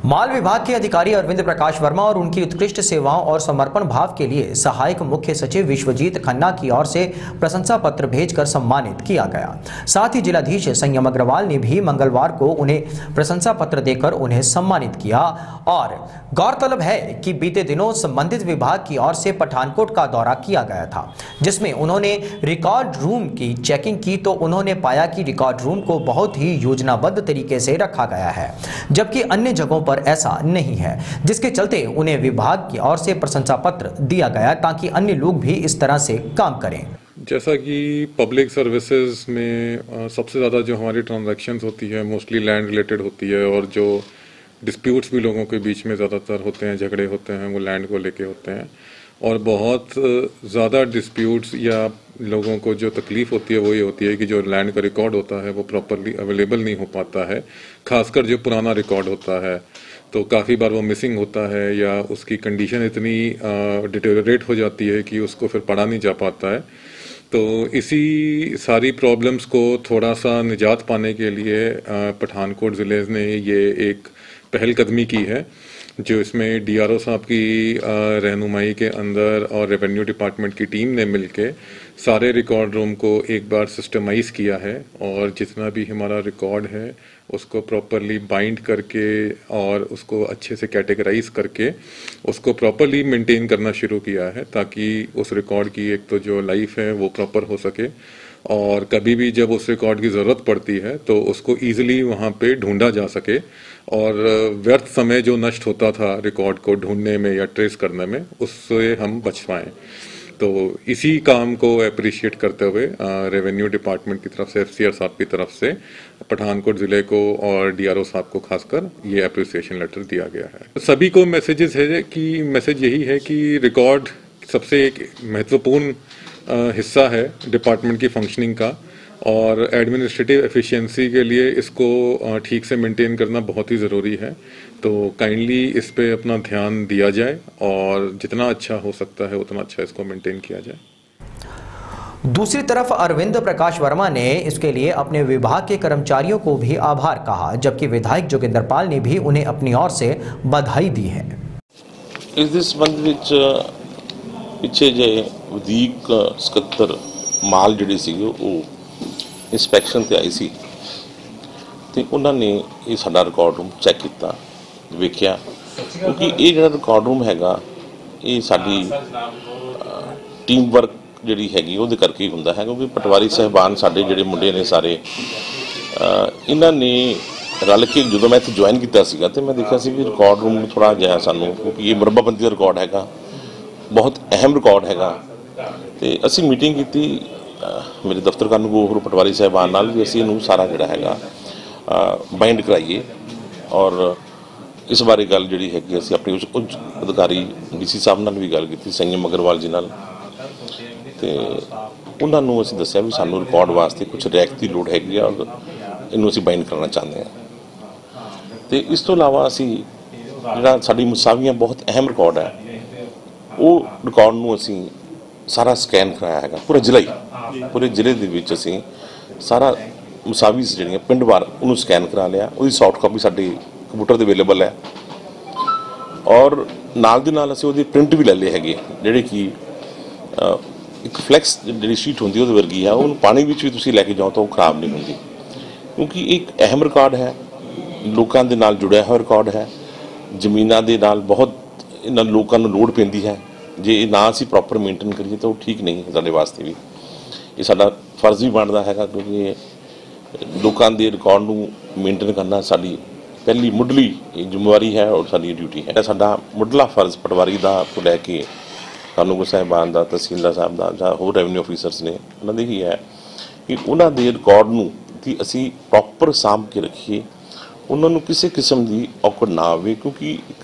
माल विभाग के अधिकारी अरविंद प्रकाश वर्मा और उनकी उत्कृष्ट सेवाओं और समर्पण भाव के लिए सहायक मुख्य सचिव विश्वजीत खन्ना की ओर से प्रशंसा पत्र भेजकर सम्मानित किया गया। साथ ही जिलाधीश संयम अग्रवाल ने भी मंगलवार को उन्हें प्रशंसा पत्र देकर उन्हें सम्मानित किया। और गौरतलब है कि बीते दिनों संबंधित विभाग की ओर से पठानकोट का दौरा किया गया था, जिसमें उन्होंने रिकॉर्ड रूम की चेकिंग की तो उन्होंने पाया कि रिकॉर्ड रूम को बहुत ही योजनाबद्ध तरीके से रखा गया है, जबकि अन्य जगहों पर ऐसा नहीं है, जिसके चलते उन्हें विभाग की ओर से प्रशंसा पत्र दिया गया ताकि अन्य लोग भी इस तरह से काम करें। जैसा कि पब्लिक सर्विसेज में सबसे ज़्यादा जो हमारी ट्रांजैक्शंस होती है मोस्टली लैंड रिलेटेड होती है, और जो डिस्प्यूट्स भी लोगों के बीच में ज़्यादातर होते हैं, झगड़े होते हैं, वो लैंड को लेके होते हैं। और बहुत ज़्यादा डिस्प्यूट्स या लोगों को जो तकलीफ़ होती है वो ये होती है कि जो लैंड का रिकॉर्ड होता है वो प्रॉपरली अवेलेबल नहीं हो पाता है। खासकर जो पुराना रिकॉर्ड होता है तो काफ़ी बार वो मिसिंग होता है या उसकी कंडीशन इतनी डिटेरियोरेट हो जाती है कि उसको फिर पढ़ा नहीं जा पाता है। तो इसी सारी प्रॉब्लम्स को थोड़ा सा निजात पाने के लिए पठानकोट ज़िले ने ये एक पहलकदमी की है, जो इसमें डीआरओ साहब की रहनुमाई के अंदर और रेवेन्यू डिपार्टमेंट की टीम ने मिलके सारे रिकॉर्ड रूम को एक बार सिस्टमाइज़ किया है और जितना भी हमारा रिकॉर्ड है उसको प्रॉपरली बाइंड करके और उसको अच्छे से कैटेगराइज करके उसको प्रॉपरली मेंटेन करना शुरू किया है, ताकि उस रिकॉर्ड की एक तो जो लाइफ है वो प्रॉपर हो सके और कभी भी जब उस रिकॉर्ड की ज़रूरत पड़ती है तो उसको ईजिली वहाँ पे ढूंढा जा सके और व्यर्थ समय जो नष्ट होता था रिकॉर्ड को ढूंढने में या ट्रेस करने में, उससे हम बच पाएँ। तो इसी काम को अप्रिशिएट करते हुए रेवेन्यू डिपार्टमेंट की तरफ से, एफसीआर साहब की तरफ से पठानकोट ज़िले को और डीआरओ साहब को खासकर ये अप्रिसिएशन लेटर दिया गया है। सभी को मैसेज यही है कि रिकॉर्ड सबसे एक महत्वपूर्ण हिस्सा है डिपार्टमेंट की फंक्शनिंग का, और एडमिनिस्ट्रेटिव एफिशिएंसी के लिए इसको ठीक से मेंटेन करना बहुत ही ज़रूरी है। तो काइंडली इस पे अपना ध्यान दिया जाए और जितना अच्छा हो सकता है उतना अच्छा इसको मेंटेन किया जाए। दूसरी तरफ अरविंद प्रकाश वर्मा ने इसके लिए अपने विभाग के कर्मचारियों को भी आभार कहा, जबकि विधायक जोगिंदर पाल ने भी उन्हें अपनी ओर से बधाई दी है। इस संबंध ਵਿੱਚ ਪਿੱਛੇ ਜੇ ਵਧੀਕ ਸਕੱਤਰ ਮਾਲ ਜਿਹੜੇ ਸੀਗੇ ਉਹ ਇੰਸਪੈਕਸ਼ਨ ਤੇ ਆਈ ਸੀ ਤੇ ਉਹਨਾਂ ਨੇ ਇਹ ਸਾਡਾ ਰਿਕਾਰਡ ਰੂਮ ਚੈੱਕ ਕੀਤਾ, ਵੇਖਿਆ, ਕਿਉਂਕਿ ਇਹ ਜਿਹੜਾ ਰਿਕਾਰਡ ਰੂਮ ਹੈਗਾ ਇਹ ਸਾਡੀ ਟੀਮ ਵਰਕ ਜਿਹੜੀ ਹੈਗੀ ਉਹਦੇ ਕਰਕੇ ਹੀ ਹੁੰਦਾ ਹੈ, ਕਿਉਂਕਿ ਪਟਵਾਰੀ ਸਾਹਿਬਾਨ ਸਾਡੇ ਜਿਹੜੇ ਮੁੰਡੇ ਨੇ ਸਾਰੇ ਇਹਨਾਂ ਨੇ रल के जो मैं इत्थे ज्वाइन किया सीगा तो मैं देखा सी कि रिकॉर्ड रूम थोड़ा जिहा सानू, क्योंकि ये मुरब्बाबंदी का रिकॉर्ड हैगा, बहुत अहम रिकॉर्ड हैगा। तो असी मीटिंग की मेरे दफ्तर करन को होर पटवारी साहबान नाल भी असी इनू सारा जिहड़ा हैगा बाइंड कराइए और इस बारे गल जिहड़ी हैगी असी अपने उच्च अधिकारी डीसी साहब नाल भी गल की, संयम अग्रवाल जी नाल, ते उन्हां नूं असी दस्सिया भी सानू रिकॉर्ड वास्ते कुछ रैक की लोड़ हैगी और इनू असी बाइंड करना चाहते हैं। तो इस तो इलावा असी जिहड़ा साडी मुसावियां बहुत अहम रिकॉर्ड है वो रिकॉर्ड नूं असी सारा स्कैन कराया है, पूरा जिला ही, पूरे जिले दे विच असी सारा मुसावीज़ जिहड़ियां पिंड वार उन्होंने स्कैन करा लिया, उसकी सॉफ्ट कापी साडी कंप्यूटर ते अवेलेबल है और नाल दे नाल असी उहदी प्रिंट भी ले लए हैगे, जिहड़े कि एक फ्लैक्स जिहड़ी शीट हुंदी उहदे वर्गी है, उहनूं पानी विच भी तुसीं लैके जाओ तो खराब नहीं हुंदी, क्योंकि एक अहम रिकॉर्ड है, लोगों के नाल जुड़िया हुआ रिकॉर्ड है, जमीनों के नाल बहुत इन्हां लोगों को लोड़ पैंदी है, जे ना असीं प्रॉपर मेनटेन करिए तो ठीक नहीं है साडे वास्ते भी, ये साडा फर्ज भी बनता है, क्योंकि लोगों के रिकॉर्ड नूं मेनटेन करना साडी पहली मुढ़ली जिम्मेवारी है और साडी ड्यूटी है। साडा मुढ़ला फर्ज पटवारी का तो लैके कानून साहिबान का, तहसीलदार साहब का जां होर रेवन्यू ऑफिसर्स ने उन्हां दे ही है कि उन्हां दे रिकॉर्ड नूं कि असी प्रॉपर साम के रखिए, उन्होंने किसी किस्म की औकड़ ना आवे, क्योंकि एक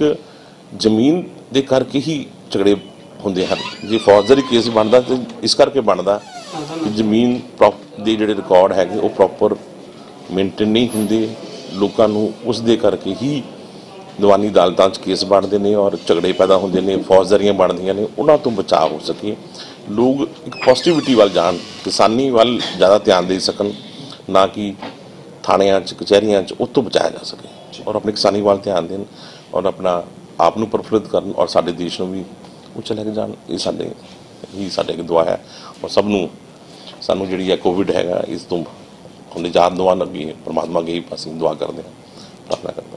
जमीन के करके ही झगड़े होंदे हैं। जे फौजदारी केस बनता तो इस करके बनता कि जमीन दे जिहड़े रिकॉर्ड है वो प्रॉपर मेनटेन नहीं होंदे, लोगों को उस दे करके ही दीवानी अदालतां केस बनते हैं और झगड़े पैदा होंदे ने, फौजदारियां बनदियां ने, उन्हां तो बचाव हो सके, लोग एक पॉजिटिविटी वाल जान, किसानी वाल ज़्यादा ध्यान दे सकन, ना कि थाणियां च कचहरियां च उस तो बचाया जा सके। ਔਰ ਆਪਣੇ ਕਿਸਾਨੀ ਵੱਲ ਧਿਆਨ ਦੇਣ ਔਰ ਆਪਣਾ ਆਪ ਨੂੰ ਪ੍ਰਫੁੱਲਿਤ ਕਰਨ ਔਰ ਸਾਡੇ ਦੇਸ਼ ਨੂੰ ਵੀ ਉੱਚਾ ਲੈ ਕੇ ਜਾਣ। ਇਹ ਸਾਡੇ ਇੱਕ ਦੁਆ ਹੈ ਔਰ ਸਭ ਨੂੰ ਸਾਨੂੰ ਜਿਹੜੀ ਹੈ ਕੋਵਿਡ ਹੈਗਾ ਇਸ ਤੋਂ ਨਿਜਾਤ ਦਿਵਾਉਣ ਅੱਗੇ ਪਰਮਾਤਮਾ ਅੱਗੇ ਹੀ ਅਸੀਂ ਦੁਆ ਕਰਦੇ ਹਾਂ, ਪ੍ਰਾਰਥਨਾ ਕਰਦੇ ਹਾਂ।